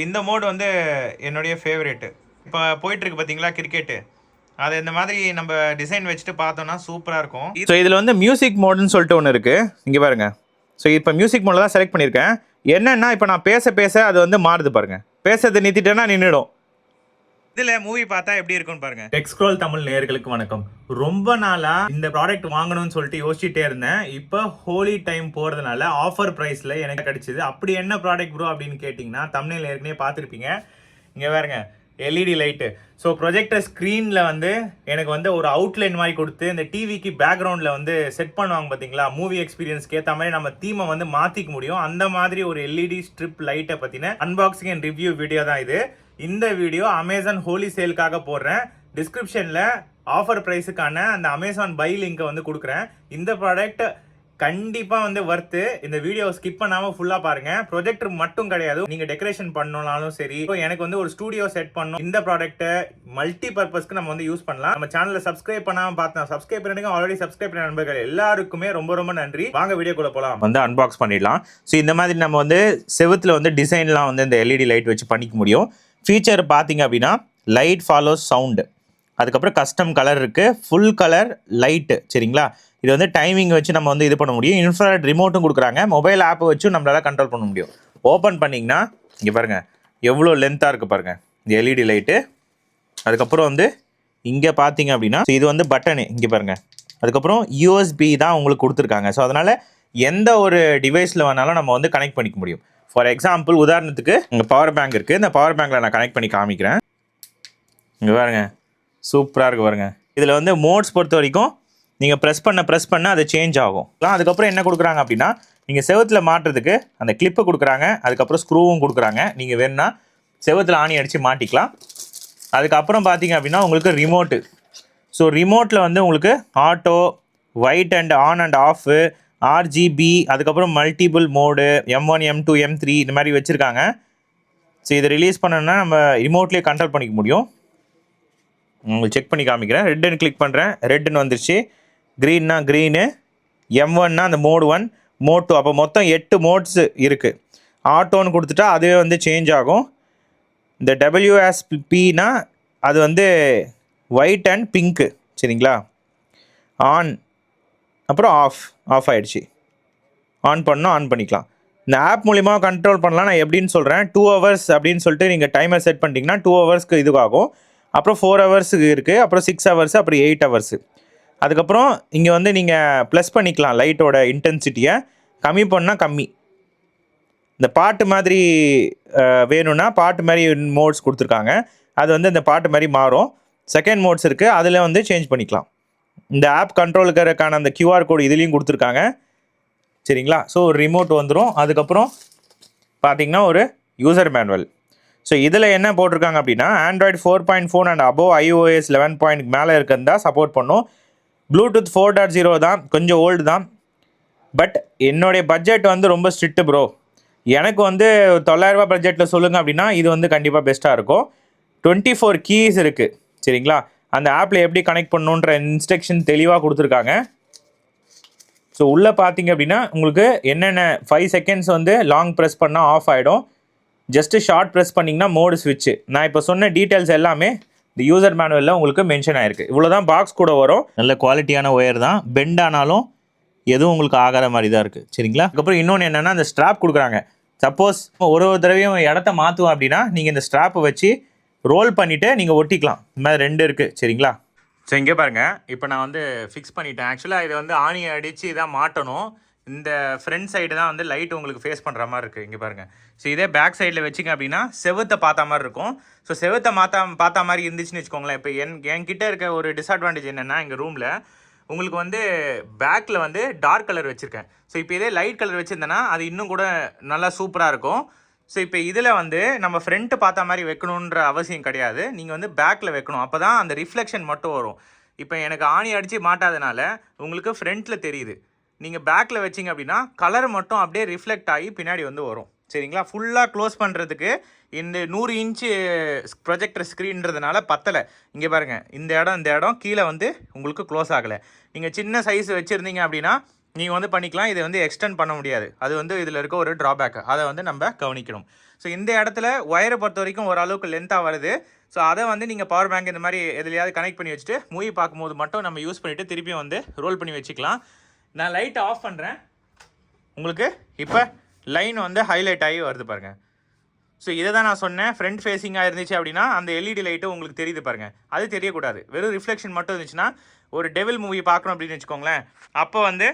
இந்த மோடு வந்து என்னுடைய ஃபேவரேட்டு. இப்போ போயிட்டுருக்கு பார்த்தீங்களா கிரிக்கெட்டு, அது இந்த மாதிரி நம்ம டிசைன் வச்சுட்டு பார்த்தோம்னா சூப்பராக இருக்கும். ஸோ இதில் வந்து மியூசிக் மோடுன்னு சொல்லிட்டு ஒன்று இருக்குது, இங்கே பாருங்கள். ஸோ இப்போ மியூசிக் மோடில் தான் செலக்ட் பண்ணியிருக்கேன். என்னென்னா இப்போ நான் பேச பேச அது வந்து மாறுது பாருங்கள். பேசுறது நிறுத்திட்டேன்னா நின்றுடும். இதில் மூவி பார்த்தா எப்படி இருக்குன்னு பாருங்க. டெக்ஸ்க்ரோல் தமிழ் நேயர்களுக்கு வணக்கம். ரொம்ப நாளா இந்த ப்ராடக்ட் வாங்கணும்னு சொல்லிட்டு யோசிச்சுட்டே இருந்தேன். இப்போ ஹோலி டைம் போறதுனால ஆஃபர் பிரைஸ்ல எனக்கு கிடைச்சது. அப்படி என்ன ப்ராடக்ட் ப்ரோ அப்படின்னு கேட்டிங்கன்னா, தம்ப்நெயில் ஏற்கனவே பார்த்துருப்பீங்க. இங்கே பாருங்க, எல்இடி லைட்டு. ஸோ ப்ரொஜெக்டர் ஸ்க்ரீனில் வந்து எனக்கு வந்து ஒரு அவுட்லைன் மாதிரி கொடுத்து இந்த டிவிக்கு பேக்ரவுண்டில் வந்து செட் பண்ணுவாங்க பார்த்தீங்களா, மூவி எக்ஸ்பீரியன்ஸ்க்கு ஏற்ற மாதிரி நம்ம தீமை வந்து மாற்றிக்க முடியும். அந்த மாதிரி ஒரு எல்இடி ஸ்ட்ரிப் லைட்டை பற்றின அன்பாக்சிங் அண்ட் ரிவ்யூ வீடியோ தான் இது. இந்த வீடியோ அமேசான் ஹோலி சேலுக்காக போடுறேன். டிஸ்கிரிப்ஷனில் ஆஃபர் ப்ரைஸுக்கான அந்த அமேசான் பை லிங்கை வந்து கொடுக்குறேன். இந்த ப்ராடக்ட் கண்டிப்பாக வந்து வர்த்து. இந்த வீடியோ ஸ்கிப் பண்ணாமல் ஃபுல்லாக பாருங்கள். ப்ரொஜெக்டர் மட்டும் கிடையாது, நீங்கள் டெக்கரேஷன் பண்ணனாலும் சரி, எனக்கு வந்து ஒரு ஸ்டூடியோ செட் பண்ணணும், இந்த ப்ராடக்ட்டை மல்டி பர்பஸ்க்கு நம்ம வந்து யூஸ் பண்ணலாம். நம்ம சேனலை சப்ஸ்கிரைப் பண்ணாமல் பார்த்தோம், சப்ஸ்கிரைப் பண்ணிடுங்க. ஆல்ரெடி சப்ஸ்கிரைப் பண்ண நண்பர்கள் எல்லாருக்குமே ரொம்ப ரொம்ப நன்றி. வாங்க வீடியோக்குள்ள போகலாம். வந்து அன்பாக்ஸ் பண்ணிடலாம். ஸோ இந்த மாதிரி நம்ம வந்து செவுத்தில் வந்து டிசைன்லாம் வந்து இந்த எல்இடி லைட் வச்சு பண்ணிக்க முடியும். ஃபீச்சர் பார்த்தீங்க அப்படின்னா, லைட் ஃபாலோஸ் சவுண்டு, அதுக்கப்புறம் கஸ்டம் கலர் இருக்குது, ஃபுல் கலர் லைட்டு. சரிங்களா, இது வந்து டைமிங் வச்சு நம்ம வந்து இது பண்ண முடியும். இன்ஃப்ராரெட் ரிமோட்டும் கொடுக்குறாங்க. மொபைல் ஆப்பை வச்சு நம்மளால் கண்ட்ரோல் பண்ண முடியும். ஓப்பன் பண்ணிங்கன்னா இங்கே பாருங்கள் எவ்வளோ லென்த்தாக இருக்குது பாருங்கள் இந்த எல்இடி லைட்டு. அதுக்கப்புறம் வந்து இங்கே பார்த்தீங்க அப்படின்னா இது வந்து பட்டனு இங்கே பாருங்கள். அதுக்கப்புறம் யூஎஸ்பி தான் உங்களுக்கு கொடுத்துருக்காங்க. ஸோ அதனால் எந்த ஒரு டிவைஸில் வேணாலும் நம்ம வந்து கனெக்ட் பண்ணிக்க முடியும். ஃபார் எக்ஸாம்பிள், உதாரணத்துக்கு இங்கே பவர் பேங்க் இருக்குது. இந்த பவர் பேங்கில் நான் கனெக்ட் பண்ணி காமிக்கிறேன். இங்கே பாருங்க, சூப்பராக இருக்குது பாருங்க. இதில் வந்து மோட்ஸ் பொறுத்த வரைக்கும் நீங்கள் ப்ரெஸ் பண்ண அது சேஞ்ச் ஆகும். அதுக்கப்புறம் என்ன கொடுக்குறாங்க அப்படின்னா, நீங்கள் செவத்தில் மாட்டுறதுக்கு அந்த கிளிப்பு கொடுக்குறாங்க. அதுக்கப்புறம் ஸ்க்ரூவும் கொடுக்குறாங்க. நீங்கள் வேணும்னா செவத்தில் ஆணி அடித்து மாட்டிக்கலாம். அதுக்கப்புறம் பார்த்தீங்க அப்படின்னா உங்களுக்கு ரிமோட்டு. ஸோ ரிமோட்டில் வந்து உங்களுக்கு auto, white and on and off, RGB, அதுக்கப்புறம் multiple mode, M1 M2 M3 இந்த மாதிரி வச்சுருக்காங்க. ஸோ இதை ரிலீஸ் பண்ணணும்னா நம்ம ரிமோட்லேயே கண்ட்ரோல் பண்ணிக்க முடியும். உங்களுக்கு செக் பண்ணி காமிக்கிறேன். ரெட்டுன்னு கிளிக் பண்ணுறேன், ரெட்டுன்னு வந்துருச்சு. க்ரீன்னா க்ரீனு, M1னா அந்த மோடு 1, மோட் 2. அப்போ மொத்தம் 8 மோட்ஸ் இருக்குது. ஆட்டோன்னு கொடுத்துட்டா அதுவே வந்து சேஞ்ச் ஆகும். இந்த WSPனா அது வந்து ஒயிட் அண்ட் பிங்க்கு. சரிங்களா, ஆன், அப்புறம் ஆஃப் ஆகிடுச்சு. ஆன் பண்ணால் ஆன் பண்ணிக்கலாம். இந்த ஆப் மூலிமா கண்ட்ரோல் பண்ணலாம். நான் எப்படின்னு சொல்கிறேன். 2 hours அப்படின்னு சொல்லிட்டு நீங்கள் டைமர் செட் பண்ணிட்டீங்கன்னா 2 hours இதுவாகும். அப்புறம் 4 hours இருக்குது, அப்புறம் 6 hours, அப்புறம் 8 hours. அதுக்கப்புறம் இங்கே வந்து நீங்கள் ப்ளஸ் பண்ணிக்கலாம் லைட்டோட இன்டென்சிட்டியை. கம்மி பண்ணால் கம்மி. இந்த பாட்டு மாதிரி வேணும்னா பாட்டு மாதிரி மோட்ஸ் கொடுத்துருக்காங்க. அது வந்து இந்த பாட்டு மாதிரி மாறும். செகண்ட் மோட்ஸ் இருக்குது, அதில் வந்து சேஞ்ச் பண்ணிக்கலாம். இந்த ஆப் கண்ட்ரோலுக்கான அந்த QR கோடு இதுலேயும் கொடுத்துருக்காங்க. சரிங்களா, ஸோ ரிமோட் வந்துடும். அதுக்கப்புறம் பார்த்தீங்கன்னா ஒரு யூசர் மேனுவல். ஸோ இதில் என்ன போட்டிருக்காங்க அப்படின்னா, Android 4.4 அண்ட் அபோவ் iOS 11 மேலே இருக்கிறது தான் சப்போர்ட் பண்ணும். ப்ளூடூத் 4.0 தான், கொஞ்சம் ஓல்டு தான். பட் என்னுடைய பட்ஜெட் வந்து ரொம்ப ஸ்ட்ரிக்ட்டு ப்ரோ. எனக்கு வந்து 900 ரூபா பட்ஜெட்டில் சொல்லுங்கள் அப்படின்னா இது வந்து கண்டிப்பாக பெஸ்ட்டாக இருக்கும். 24 கீஸ் இருக்குது. சரிங்களா, அந்த ஆப்பில் எப்படி கனெக்ட் பண்ணணுன்ற இன்ஸ்ட்ரக்ஷன் தெளிவாக கொடுத்துருக்காங்க. ஸோ உள்ளே பார்த்தீங்க அப்படின்னா உங்களுக்கு என்னென்ன 5 செகண்ட்ஸ் வந்து லாங் ப்ரெஸ் பண்ணால் ஆஃப் ஆகிடும். ஜஸ்ட்டு ஷார்ட் ப்ரெஸ் பண்ணிங்கன்னா மோடு ஸ்விட்ச்சு. நான் இப்போ சொன்ன டீட்டெயில்ஸ் எல்லாமே இந்த யூசர் மேனுவலில் உங்களுக்கு மென்ஷன் ஆகிருக்கு. இவ்வளோ தான் பாக்ஸ் கூட வரும். நல்ல குவாலிட்டியான ஒயர் தான், பெண்ட் ஆனாலும் எதுவும் உங்களுக்கு ஆகிற மாதிரி தான் இருக்குது. சரிங்களா, அதுக்கப்புறம் இன்னொன்று என்னென்னா அந்த ஸ்ட்ராப் கொடுக்குறாங்க. சப்போஸ் ஒரு தடவையும் இடத்த மாற்றுவோம் அப்படின்னா நீங்கள் இந்த ஸ்ட்ராப்பை வச்சு ரோல் பண்ணிவிட்டு நீங்கள் ஒட்டிக்கலாம். இந்த மாதிரி 2 இருக்குது. சரிங்களா, ஸோ இங்கே பாருங்கள், இப்போ நான் வந்து ஃபிக்ஸ் பண்ணிட்டேன். ஆக்சுவலாக இதை வந்து ஆணி அடித்து இதான் மாட்டணும். இந்த ஃப்ரண்ட் சைடு தான் வந்து லைட் உங்களுக்கு ஃபேஸ் பண்ணுற மாதிரி இருக்குது. இங்கே பாருங்கள். ஸோ இதே பேக் சைடில் வச்சிங்க அப்படின்னா செவத்தை பார்த்தா மாதிரி இருக்கும். ஸோ செவத்தை பார்த்தா மாதிரி இருந்துச்சுன்னு வச்சுக்கோங்களேன். இப்போ என்கிட்ட இருக்க ஒரு டிஸ்அட்வான்டேஜ் என்னென்னா, எங்கள் ரூமில் உங்களுக்கு வந்து பேக்கில் வந்து டார்க் கலர் வச்சுருக்கேன். ஸோ இப்போ இதே லைட் கலர் வச்சுருந்தேன்னா அது இன்னும் கூட நல்லா சூப்பராக இருக்கும். ஸோ இப்போ இதில் வந்து நம்ம ஃப்ரண்ட்டு பார்த்தா மாதிரி வைக்கணுன்ற அவசியம் கிடையாது. நீங்கள் வந்து பேக்கில் வைக்கணும். அப்போ தான் அந்த ரிஃப்ளெக்ஷன் மட்டும் வரும். இப்போ எனக்கு ஆணி அடித்து மாட்டாதனால உங்களுக்கு ஃப்ரண்ட்டில் தெரியுது. நீங்கள் பேக்கில் வச்சிங்க அப்படின்னா கலர் மட்டும் அப்படியே ரிஃப்ளெக்ட் ஆகி பின்னாடி வந்து வரும். சரிங்களா, ஃபுல்லாக க்ளோஸ் பண்ணுறதுக்கு இந்த 100 இன்ச்சு ப்ரொஜெக்டர் ஸ்க்ரீன்றதுனால பத்தலை. இங்கே பாருங்கள், இந்த இடம் கீழே வந்து உங்களுக்கு க்ளோஸ் ஆகலை. நீங்கள் சின்ன சைஸ் வச்சுருந்தீங்க அப்படின்னா நீங்கள் வந்து பண்ணிக்கலாம். இதை வந்து எக்ஸ்டெண்ட் பண்ண முடியாது. அது வந்து இதில் இருக்க ஒரு ட்ராபேக். அதை வந்து நம்ம கவனிக்கணும். ஸோ இந்த இடத்துல ஒயரை பொறுத்த வரைக்கும் ஓரளவுக்கு லென்த்தாக வருது. ஸோ அதை வந்து நீங்கள் பவர் பேங்க் இந்த மாதிரி எதுலையாவது கனெக்ட் பண்ணி வச்சுட்டு மூவி பார்க்கும்போது மட்டும் நம்ம யூஸ் பண்ணிவிட்டு திருப்பியும் வந்து ரோல் பண்ணி வச்சுக்கலாம். நான் லைட்டை ஆஃப் பண்ணுறேன். உங்களுக்கு இப்போ லைன் வந்து ஹைலைட் ஆகி வருது பாருங்கள். ஸோ இதை தான் நான் சொன்னேன், ஃப்ரண்ட் ஃபேஸிங்காக இருந்துச்சு அப்படின்னா அந்த எல்இடி லைட்டு உங்களுக்கு தெரியுது பாருங்கள். அது தெரியக்கூடாது. வெறும் ரிஃப்ளெக்ஷன் மட்டும் இருந்துச்சுன்னா ஒரு டெவில் மூவி பார்க்குறோம் அப்படின்னு வச்சுக்கோங்களேன், அப்போ வந்து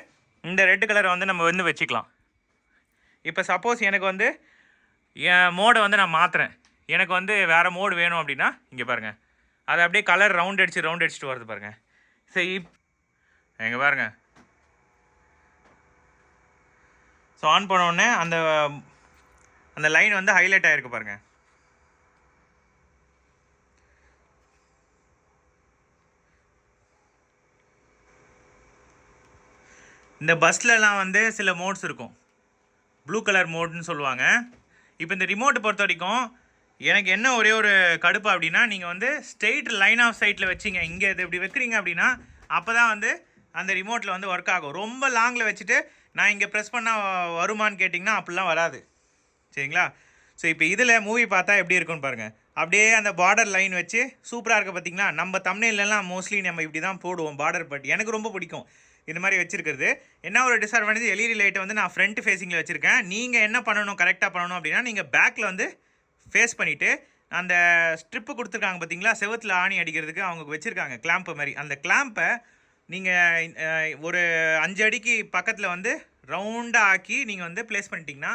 இந்த ரெட் கலரை வந்து நம்ம வந்து வச்சுக்கலாம். இப்போ சப்போஸ் எனக்கு வந்து என் மோடை வந்து நான் மாற்றுறேன், எனக்கு வந்து வேறு மோடு வேணும் அப்படின்னா இங்கே பாருங்கள், அது அப்படியே கலர் ரவுண்ட் அடிச்சுட்டு வருது பாருங்கள். சரி எங்கே பாருங்கள். ஸோ ஆன் பண்ணோடனே அந்த லைன் வந்து ஹைலைட் ஆகிருக்கு பாருங்கள். இந்த பஸ்லலாம் வந்து சில மோட்ஸ் இருக்கும், ப்ளூ கலர் மோட்னு சொல்லுவாங்க. இப்போ இந்த ரிமோட்டை பொறுத்த வரைக்கும் எனக்கு என்ன ஒரே ஒரு கடுப்பு அப்படின்னா, நீங்கள் வந்து ஸ்ட்ரெயிட் லைன் ஆஃப் சைட்டில் வச்சிங்க, இங்கே இது இப்படி வைக்கிறீங்க அப்படின்னா அப்போ தான் வந்து அந்த ரிமோட்டில் வந்து ஒர்க் ஆகும். ரொம்ப லாங்கில் வச்சுட்டு நான் இங்கே ப்ரெஸ் பண்ணால் வருமானு கேட்டிங்கன்னா அப்படிலாம் வராது. சரிங்களா? ஸோ இப்போ இதில் மூவி பார்த்தா எப்படி இருக்குன்னு பாருங்கள். அப்படியே அந்த பார்டர் லைன் வச்சு சூப்பராக இருக்க பார்த்தீங்களா? நம்ம தம்ப்நெயிலெல்லாம் மோஸ்ட்லி நம்ம இப்படி தான் போடுவோம் பார்டர். பட் எனக்கு ரொம்ப பிடிக்கும் இந்த மாதிரி வச்சுருக்கிறது. என்ன ஒரு டிஸ்அட்வான்டேஜ், எல்இடி லைட்டை வந்து நான் ஃப்ரண்ட் ஃபேஸிங்கில் வச்சுருக்கேன். நீங்கள் என்ன பண்ணணும், கரெக்டாக பண்ணணும் அப்படின்னா நீங்கள் பேக்கில் வந்து ஃபேஸ் பண்ணிவிட்டு அந்த ஸ்ட்ரிப்பு கொடுத்துருக்காங்க பார்த்தீங்களா, செவத்தில் ஆணி அடிக்கிறதுக்கு அவங்க வச்சுருக்காங்க கிளாம்பு மாதிரி. அந்த கிளாம்பை நீங்கள் ஒரு 5 அடிக்கு பக்கத்தில் வந்து ரவுண்டாக ஆக்கி நீங்கள் வந்து ப்ளேஸ் பண்ணிட்டீங்கன்னா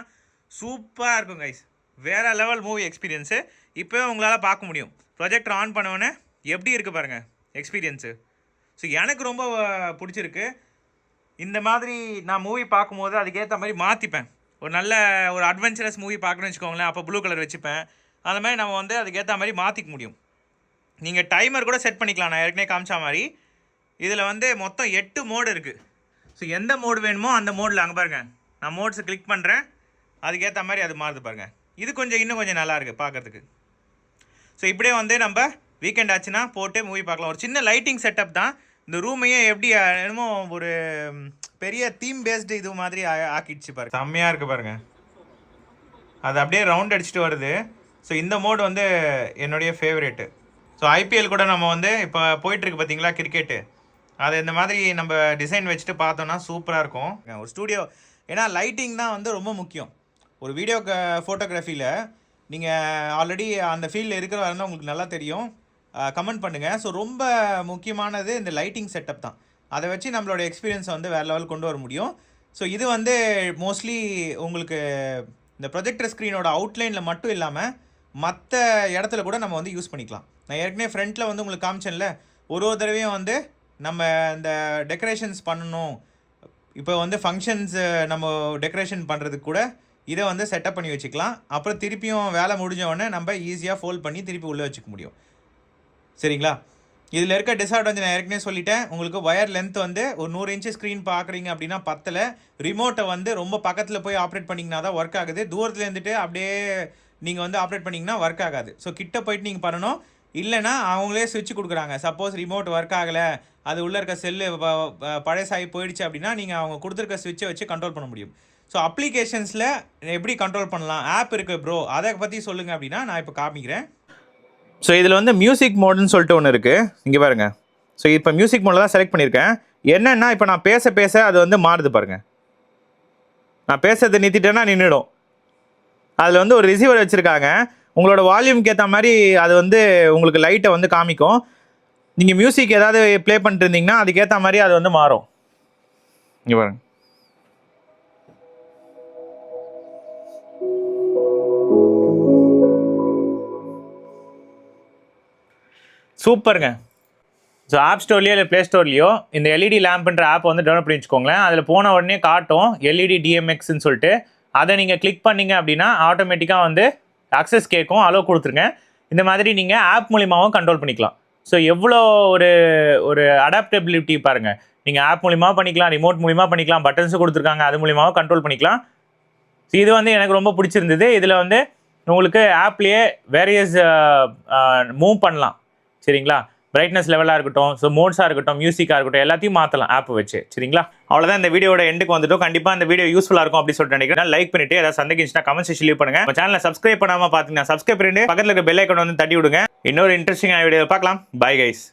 சூப்பராக இருக்கும் கைஸ். வேறு லெவல் மூவி எக்ஸ்பீரியன்ஸு இப்போவே உங்களால் பார்க்க முடியும். ப்ரொஜெக்டர் ஆன் பண்ணோன்னே எப்படி இருக்குது பாருங்கள் எக்ஸ்பீரியன்ஸு. ஸோ எனக்கு ரொம்ப பிடிச்சிருக்கு. இந்த மாதிரி நான் மூவி பார்க்கும்போது அதுக்கேற்ற மாதிரி மாற்றிப்பேன். ஒரு நல்ல ஒரு அட்வென்ச்சரஸ் மூவி பார்க்கணுன்னு வச்சுக்கோங்களேன், அப்போ ப்ளூ கலர் வச்சுப்பேன். அந்த மாதிரி நம்ம வந்து அதுக்கேற்ற மாதிரி மாற்றிக்க முடியும். நீங்கள் டைமர் கூட செட் பண்ணிக்கலாம். நான் ஏற்கனவே காமிச்சா மாதிரி இதில் வந்து மொத்தம் 8 மோடு இருக்குது. ஸோ எந்த மோடு வேணுமோ அந்த மோடில் அங்கே பாருங்கள், நான் மோட்ஸை கிளிக் பண்ணுறேன், அதுக்கேற்ற மாதிரி அது மாறுது பாருங்கள். இது இன்னும் கொஞ்சம் நல்லா இருக்குது பார்க்குறதுக்கு. ஸோ இப்படியே வந்து நம்ம வீக்கெண்ட் ஆச்சுன்னா போட்டு மூவி பார்க்கலாம். ஒரு சின்ன லைட்டிங் செட்டப் தான். இந்த ரூமையே எப்படி என்னமோ ஒரு பெரிய தீம் பேஸ்டு இது மாதிரி ஆக்கிடுச்சு பாருங்க. செம்மையாக இருக்குது பாருங்கள். அது அப்படியே ரவுண்ட் அடிச்சுட்டு வருது. ஸோ இந்த மோடு வந்து என்னுடைய ஃபேவரேட்டு. ஸோ ஐபிஎல் கூட நம்ம வந்து இப்போ போயிட்டுருக்கு பார்த்தீங்களா கிரிக்கெட்டு, அது இந்த மாதிரி நம்ம டிசைன் வச்சுட்டு பார்த்தோன்னா சூப்பராக இருக்கும் ஒரு ஸ்டூடியோ. ஏன்னா லைட்டிங் தான் வந்து ரொம்ப முக்கியம் ஒரு வீடியோ ஃபோட்டோகிராஃபியில். நீங்கள் ஆல்ரெடி அந்த ஃபீல்டில் இருக்கிறவா இருந்தால் உங்களுக்கு நல்லா தெரியும், கமெண்ட் பண்ணுங்கள். ஸோ ரொம்ப முக்கியமானது இந்த லைட்டிங் செட்டப் தான். அதை வச்சு நம்மளோட எக்ஸ்பீரியன்ஸை வந்து வேறு லெவல் கொண்டு வர முடியும். ஸோ இது வந்து மோஸ்ட்லி உங்களுக்கு இந்த ப்ரொஜெக்டர் ஸ்க்ரீனோட அவுட்லைனில் மட்டும் இல்லாமல் மற்ற இடத்துல கூட நம்ம வந்து யூஸ் பண்ணிக்கலாம். நான் ஏற்கனவே ஃப்ரண்ட்டில் வந்து உங்களுக்கு காமிச்சேன்ல, ஒரு தடவையும் வந்து நம்ம இந்த டெக்கரேஷன்ஸ் பண்ணணும், இப்போ வந்து ஃபங்க்ஷன்ஸ் நம்ம டெக்கரேஷன் பண்ணுறதுக்கு கூட இதை வந்து செட்டப் பண்ணி வச்சுக்கலாம். அப்புறம் திருப்பியும் வேலை முடிஞ்ச உடனே நம்ம ஈஸியாக ஃபோல்ட் பண்ணி திருப்பி உள்ளே வச்சுக்க முடியும். சரிங்களா? இதில் இருக்க டிஸ்அட்வான்டேஜ் நான் ஏற்கனவே சொல்லிட்டேன். உங்களுக்கு ஒயர் லென்த் வந்து ஒரு 100 இன்ச்சு ஸ்க்ரீன் பார்க்குறீங்க அப்படின்னா பத்தில், ரிமோட்டை வந்து ரொம்ப பக்கத்தில் போய் ஆப்ரேட் பண்ணிங்கன்னா தான் ஒர்க் ஆகுது. தூரத்தில் இருந்துட்டு அப்படியே நீங்கள் வந்து ஆப்ரேட் பண்ணிங்கன்னா ஒர்க் ஆகாது. ஸோ கிட்ட போயிட்டு நீங்கள் பண்ணணும். இல்லைனா அவங்களே ஸ்விட்ச் கொடுக்குறாங்க. சப்போஸ் ரிமோட் ஒர்க் ஆகலை, அது உள்ளே இருக்க செல்லு பழையசாகி போயிடுச்சு அப்படின்னா நீங்கள் அவங்க கொடுத்துருக்க ஸ்விட்சை வச்சு கண்ட்ரோல் பண்ண முடியும். ஸோ அப்ளிகேஷன்ஸில் எப்படி கண்ட்ரோல் பண்ணலாம், ஆப் இருக்குது ப்ரோ, அதை பற்றி சொல்லுங்கள் அப்படின்னா நான் இப்போ காமிக்கிறேன். ஸோ இதில் வந்து மியூசிக் மோடுன்னு சொல்லிட்டு ஒன்று இருக்குது, இங்கே பாருங்கள். ஸோ இப்போ மியூசிக் மோடில் தான் செலக்ட் பண்ணியிருக்கேன். என்னென்னா இப்போ நான் பேச அது வந்து மாறுது பாருங்கள். நான் பேசுறதை நிறுத்திட்டேன்னா நின்றுடும். அதில் வந்து ஒரு ரிசீவர் வச்சுருக்காங்க. உங்களோட வால்யூம்க்கு ஏற்ற மாதிரி அது வந்து உங்களுக்கு லைட்டை வந்து காமிக்கும். நீங்கள் மியூசிக் ஏதாவது ப்ளே பண்ணிட்டு இருந்தீங்கன்னா அதுக்கேற்ற மாதிரி அது வந்து மாறும். இங்கே பாருங்க. சூப்பருங்க. ஸோ ஆப் ஸ்டோர்லையோ இல்லை ப்ளே ஸ்டோர்லையோ இந்த எல்இடி லேம்ப்ன்ற ஆப் வந்து டவுன்லோட் பண்ணி வச்சுக்கோங்களேன். அதில் போன உடனே காட்டும் எல்இடி டிஎம்எக்ஸ்ன்னு சொல்லிட்டு. அதை நீங்கள் கிளிக் பண்ணிங்க அப்படின்னா ஆட்டோமேட்டிக்காக வந்து அக்சஸ் கேட்கும், அலோவ் கொடுத்துருங்க. இந்த மாதிரி நீங்கள் ஆப் மூலிமாவும் கண்ட்ரோல் பண்ணிக்கலாம். ஸோ எவ்வளோ ஒரு அடாப்டபிலிட்டி பாருங்கள். நீங்கள் ஆப் மூலிமா பண்ணிக்கலாம், ரிமோட் மூலிமா பண்ணிக்கலாம், பட்டன்ஸும் கொடுத்துருக்காங்க, அது மூலிமாவும் கண்ட்ரோல் பண்ணிக்கலாம். ஸோ இது வந்து எனக்கு ரொம்ப பிடிச்சிருந்தது. இதில் வந்து உங்களுக்கு ஆப்லேயே வேரியஸ் மூவ் பண்ணலாம். சரிங்களா? பிரைட்னஸ் லெவலாக இருக்கட்டும், ஸோ மோட்ஸாக இருக்கட்டும், மியூசிக்காக இருக்கட்டும், எல்லாத்தையும் மாற்றலாம் ஆப் வச்சு. சரிங்களா? அவ்வளோதான், இந்த வீடியோட எண்டுக்கு வந்துட்டோம். கண்டிப்பாக இந்த வீடியோ யூஸ்ஃபுல்லாக இருக்கும் அப்படின்னு சொல்லிட்டு நினைக்கிறேன். லைக் பண்ணிட்டு ஏதாவது சந்தேகம் கமெண்ட் செக்ஷன் லீவ் பண்ணுங்க. சேனலை சப்ஸ்கிரைப் பண்ணாமல் பார்த்தீங்கன்னா சப்ஸ்கிரைப் பண்ணிட்டு பக்கத்தில் இருக்க பெல் ஐக்கான் வந்து தட்டி விடுங்க. இன்னொரு இன்ட்ரெஸ்டிங்கான வீடியோ பார்க்கலாம். Bye guys.